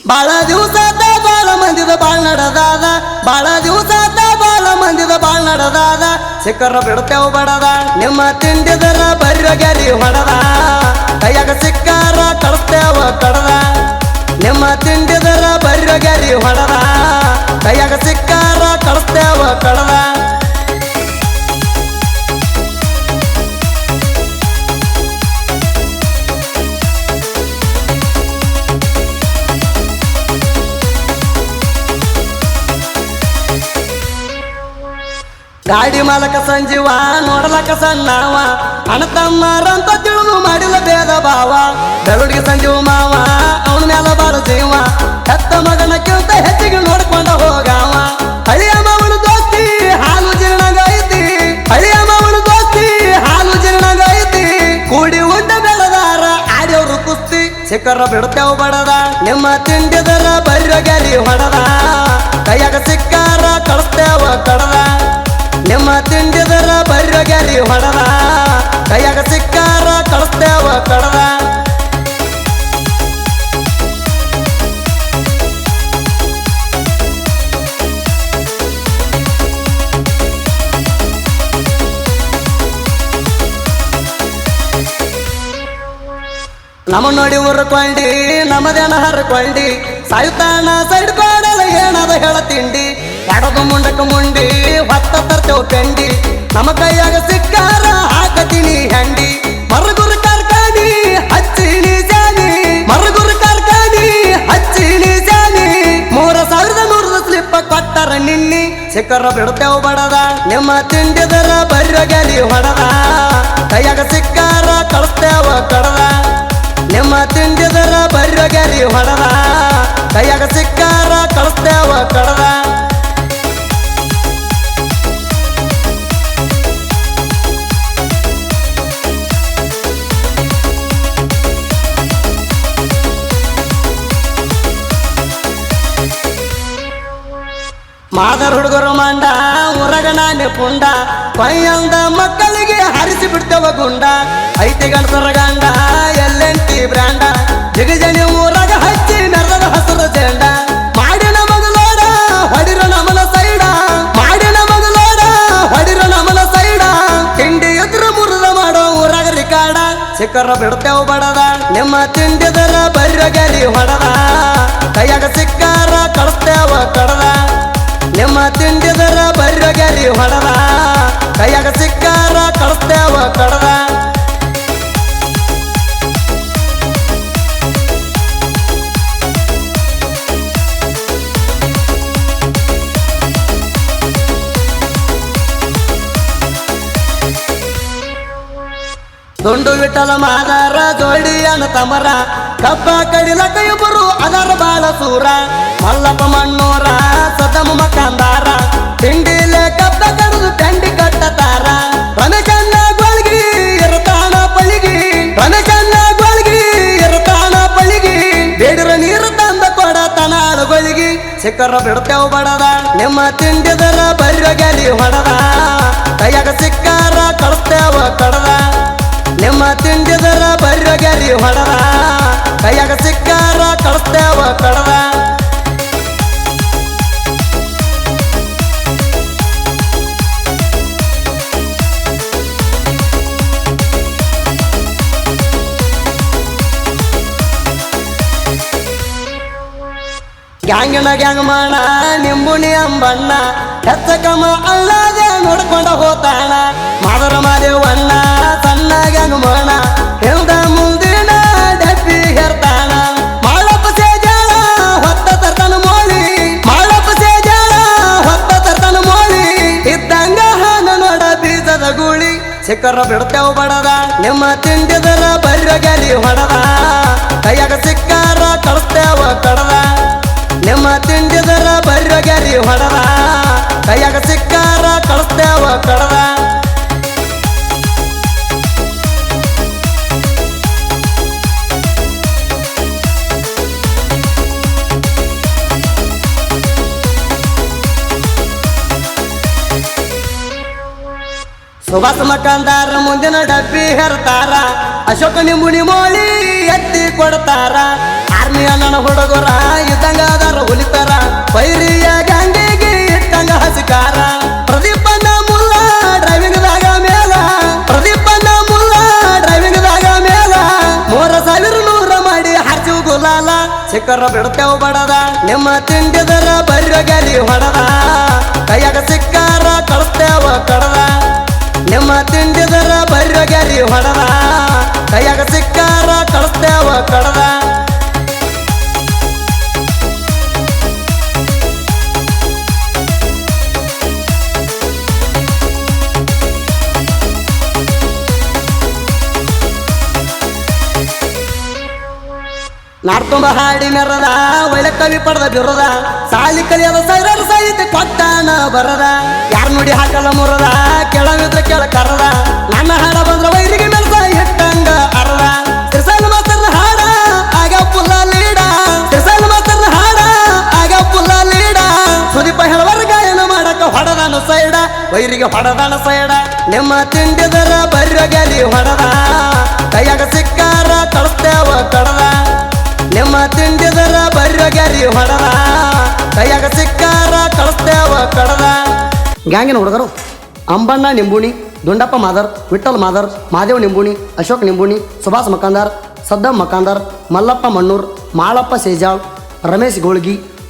ಬಾಳ ದಿವಸಾದ ಬಾಳ ಮಂದಿದ ಬಾಳ್ ನಡೆದಾದ ಬಾಳ ದಿವಸಾದ ಬಾಳ ಮಂದಿದ ಬಾಳ್ ನಡೆದಾದ ಸಿಕ್ಕರ ಬಿಡ್ತೇವ್ ಬಡದ ನಿಮ್ಮ ತಿಂಡಿದರ ಬರ್ರಗ್ಯಾರಿ ಹೊಡದ ಕೈಯಾಗ ಸಿಕ್ಕಾರ ಕಳಿಸ್ತೇವ ಕಡದ ನಿಮ್ಮ ತಿಂಡಿದರ ಬರ್ರಗ್ಯಾರಿ ಹೊಡದ ಕೈಯಾಗ ಸಿಕ್ಕಾರ ಕಳಿಸ್ತೇವ ಕಡದ ಗಾಡಿ ಮಾಲಕ ಸಂಜೀವ ನೋಡಲಕ ಸಣ್ಣವ ಅಣ್ಣ ತಮ್ಮರಂತ ತಿಳಿದು ಮಾಡಿದ ಭೇದ ಭಾವ ಬೆಳುಡಿಗೆ ಸಂಜೀವ ಮಾವ ಅವನ ಮ್ಯಾಲ ಬಾಳ ಜೀವ ಹೆತ್ತ ಮಗನಕ್ಕಿಂತ ಹೆಚ್ಚಿಗೆ ನೋಡ್ಕೊಂಡ ಹೋಗಾವ ಹಳಿಯ ಮಾವನ ದೋಸ್ತಿ ಹಾಲು ಜೀರ್ಣಗೈತಿ ಹಳಿಯ ಮಾವನ ದೋಸ್ತಿ ಹಾಲು ಜೀರ್ಣಗೈತಿ ಕೂಡಿ ಉಂಡ ಬೆಳದಾರ ಆಡ್ಯವ್ರು ಕುಸ್ತಿ ಸಿಕ್ಕರ ಬಿಡ್ತೇವ್ ಬಡದ ನಿಮ್ಮ ತಿಂಡಿದರ ಬರ್ರಗ್ಯಾರಿ ಹೊಡದ ಕೈಯಾಗ ಸಿಕ್ಕಾರ ಕಳಿಸ್ತೇವ ಕಡದ ನಿಮ್ಮ ತಿಂಡಿದರ ಬರ್ರಗ್ಯಾರಿ ಹೊಡದ ಕೈಯಾಗ ಸಿಕ್ಕಾರ ಕಳಿಸ್ತೇವ ಕಡದ ನಮ್ಮ ನೋಡಿ ಉರ್ಕೊಂಡಿ ನಮ್ಮದೇನ ಹರ್ಕೊಂಡಿ ಸಾಯುತ್ತಾನ ಸೈಡ್ ಕೊಡಲ ಏನದ ಹೇಳ ತಿಂಡಿ ಎಡದು ಮುಂಡಕ ಮುಂಡಿ ಹೊತ್ತ ತರ್ತೇವ್ ಪೆಂಡಿ ನಮ್ಮ ಕೈಯಾಗ ಸಿಕ್ಕಾರ ಹಾಕತೀನಿ ಹಂಡಿ ಮರಗುರು ಕಾರ್ಖಾನಿ ಹಚ್ಚಿನಿ ಜಾನಿ ಮರಗುರು ಕಾರ್ಖಾನಿ ಹಚ್ಚಿನಿ ಜಾನಿ 3,100 ಸ್ಲಿಪ್ಪ ಕೊಟ್ಟರ ನಿನ್ನಿ ಸಿಕ್ಕರ ಬಿಡ್ತೇವ್ ಬಡದ ನಿಮ್ಮ ತಿಂಡಿದರ ಬರ್ರಗ್ಯಾರಿ ಹೊಡದ ಕೈಯಾಗ ಸಿಕ್ಕಾರ ಕಳಿಸ್ತೇವ ಕಡದ ನಿಮ್ಮ ತಿಂಡಿದರ ಬರ್ರಗ್ಯಾರಿ ಹೊಡದ ಕೈಯಾಗ ಸಿಕ್ಕಾರ ಕಳಿಸ್ತೇವ ಕಡದ ಮಾದರ್ ಹುಡುಗರು ಮಂಡ ಊರಗ ನಾನೇ ಪುಂಡ ಕೊಯ್ಯಂದ ಮಕ್ಕಳಿಗೆ ಹರಿಸಿ ಬಿಡ್ತೇವ ಗುಂಡ ಐತಿ ಗಣಸರ ಗಂಡ ಎಲ್ಲೆಂಟಿ ಬ್ರ್ಯಾಂಡ ಜಿಗಜನಿ ಊರಾಗ ಹಚ್ಚಿ ನೆರದ ಹಸರ ಜೆಂಡ ಮಾಡಿನ ಮಗಲೋಡ ಹೊಡಿರೋ ನಮನ ಸೈಡ ಮಾಡಿನ ಮಗಲೋಡ ಹೊಡಿರೋ ನಮನ ಸೈಡ ತಿಂಡಿ ಎದುರು ಮುರಿದ ಮಾಡೋ ಊರಾಗ ರಿಕಾರ್ಡ ಸಿಕ್ಕರ ಬಿಡ್ತೇವ್ ಬಡದ ನಿಮ್ಮ ತಿಂಡಿದರ ಬರ್ರಗ್ಯಾರಿ ಹೊಡದ ಕೈಯಾಗ ಸಿಕ್ಕಾರ ಕಳಿಸ್ತೇವ ಕಡದ ನಿಮ್ಮ ತಿಂಡಿದರ ಬರ್ರಗ್ಯಾರಿ ಹೊಡದ ಕೈಯಾಗ ಸಿಕ್ಕಾರ ಕಳಿಸ್ತೇವ ಕಡದ ದುಂಡು ವಿಠಲ ಮಾದಾರ ಜೋಡಿಯನ ತಮರ ಕಬ್ಬ ಕಡಿಲಕ ಇಬ್ಬರು ಅದರ ಬಾಳ ಸೂರ ಮಲ್ಲಪ್ಪ ಮಣ್ಣೂರ ಸದಮ ಮಕಂದಾರ ತಿಂಡಿಲೆ ಕಬ್ಬ ಕಡಿದು ಟಂಡಿ ಕಟ್ಟತಾರ ರಮೇಶನ್ನ ಗೋಳ್ಗಿ ಇರ್ತಾಣ ಪಳಿಗಿ ರಮೇಶನ್ನ ಗೋಳ್ಗಿ ಇರ್ತಾಣ ಪಳಿಗಿ ಬೇಡಿರ ನೀರು ತಂದ ಕೊಡ ತನಾಳುಗಳಿಗೆ ಸಿಕ್ಕರ ಬಿಡ್ತೇವ್ ಬಡದ ನಿಮ್ಮ ತಿಂಡಿದರ ಬರ್ರಗ್ಯಾರಿ ಹೊಡದ ಕೈಯಾಗ ಸಿಕ್ಕಾರ ಕಳಿಸ್ತೇವ ಕಡದ ನಿಮ್ಮ ತಿಂಡಿದರ ಬರ್ರಗ್ಯಾರಿ ಹೊಡದ ಕೈಯಾಗ ಸಿಕ್ಕಾರ ಕಳಿಸ್ತೇವ ಕಡದ ಗ್ಯಾಂಗಿನ ಗ್ಯಾಂಗ್ ಮಾಡ ನಿಂಬುಣಿ ಅಂಬಣ್ಣ ಹೆಚ್ಚ ಕಮ ಅಲ್ಲದೆ ನೋಡ್ಕೊಂಡ ಹೋತಾಣ ಮಾದರ ಮಾದೇವಣ್ಣ ಸಣ್ಣ ಗ್ಯಾಂಗ್ ಮಾಡ ಹೇಳ್ದ ಮುಂದಿನ ಡಬ್ಬಿ ಹೇರ್ತಾಣ ಮಾಡಪ್ಪ ಸೇಜಾಳ ಹೊತ್ತ ತರ್ತನ ಮೋಳಿ ಮಾಡಪ್ಪ ಸೇಜಾಳ ಹೊತ್ತ ತರ್ತನ ಮೋಳಿ ಇದ್ದಂಗ ಹಾನ ನೋಡ ಬೀಜದ ಗೂಳಿ ಸಿಕ್ಕರ ಬಿಡ್ತೇವ್ ಬಡದ ನಿಮ್ಮ ತಿಂಡಿದರ ಬರ್ರಗ್ಯಾರಿ ಹೊಡದ ಕೈಯಾಗ ಸಿಕ್ಕಾರ ಕಳಿಸ್ತೇವ ಕಡದ ನಿಮ್ಮ ತಿಂಡಿದರ ಬರ್ರಗ್ಯಾರಿ ಹೊಡದ ಕೈಯಾಗ ಸಿಕ್ಕಾರ ಕಳಿಸ್ತೇವ ಕಡದ ಸುಭಾಸ ಮಕಂದಾರ ಮುಂದಿನ ಡಬ್ಬಿ ಹೇರ್ತಾರ ಅಶೋಕ ನಿಂಬುಣಿ ಮೋಳಿ ಎತ್ತಿ ಕೊಡ್ತಾರ ಆರ್ಮಿಯ ನನ್ನ ಹುಡುಗರ ಸಿಕ್ಕರ ಬಿಡ್ತೇವ ಬಡದ ನಿಮ್ಮ ತಿಂಡಿದರ ಬರ್ರ ಗೆಲಿ ಹೊಡದ ಕೈಯಾಗ ಸಿಕ್ಕಾರ ಕಳಿಸ್ತೇವ ಕಡದ ನಿಮ್ಮ ತಿಂಡಿದರ ಬರ್ರ ಗೆಲಿ ಹೊಡದ ಕೈಯಾಗ ಸಿಕ್ಕಾರ ಕಳಿಸ್ತೇವ ಕಡದ ನಾಡ್ತುಂಬ ಹಾಡಿ ಮೆರದ ಒಳ್ಳೆ ಕವಿ ಪಡೆದ ಬಿರದ ಸಾಲಿ ಕಲಿಯದ ಸೈರರ ಸಾಹಿತ್ಯ ಕೊಟ್ಟಾನ ಬರದ ಯಾರ ನುಡಿ ಹಾಕಲ್ಲ ಮುರದ ಕೆಳವಿದ್ರ ಕೆಳ ಕರದ ನನ್ನ ಹಾಡ ಬಂದ್ರ ವೈರಿಗೆ ಮೆಲ್ಸ ಇಟ್ಟಂಗ ಅರದ ತ್ರಿಸೈಲ ಮಾಸ್ತರ್ನ ಹಾಡ ಆಗ ಪುಲ್ಲ ಲೀಡ ತ್ರಿಸೈಲ ಮಾಸ್ತರ್ನ ಹಾಡ ಆಗ ಪುಲ್ಲ ಲೀಡ ಸುದೀಪ ಹೇಳವರ ಗಾಯನ ಮಾಡಕ ಹೊಡದಾನ ಸೈಡ ವೈರಿಗೆ ಹೊಡದಾನ ಸೈಡ ನಿಮ್ಮ ತಿಂಡಿದರ ಬರ್ರ ಗೆಲಿ ಹೊಡದ ಕೈಯಾಗ ಸಿಕ್ಕಾರ ಕಳಿಸ್ತೇವ ಕಡದ ನಿಮ್ಮ ತಿಂಡಿದರ ಬರ್ರ ಗೆರಿ ಹೊಡದ ಕೈಯಾಗ ಸಿಕ್ಕಾರ ಕಳಿಸ್ತೇವ ಕಡದ ಗ್ಯಾಂಗಿನ ಹುಡುಗರು ಅಂಬಣ್ಣ ನಿಂಬುಣಿ ದುಂಡಪ್ಪ ಮಾದರ್ ವಿಠಲ್ ಮಾದರ್ ಮಾದೇವ್ ನಿಂಬುಣಿ ಅಶೋಕ್ ನಿಂಬುಣಿ ಸುಭಾಷ್ ಮಕಾಂದಾರ್ ಸದ್ದಂ ಮಕಾಂದಾರ್ ಮಲ್ಲಪ್ಪ ಮಣ್ಣೂರ್ ಮಾಳಪ್ಪ ಸೇಜಾಳ್ ರಮೇಶ್ ಗೋಳ್ಗಿ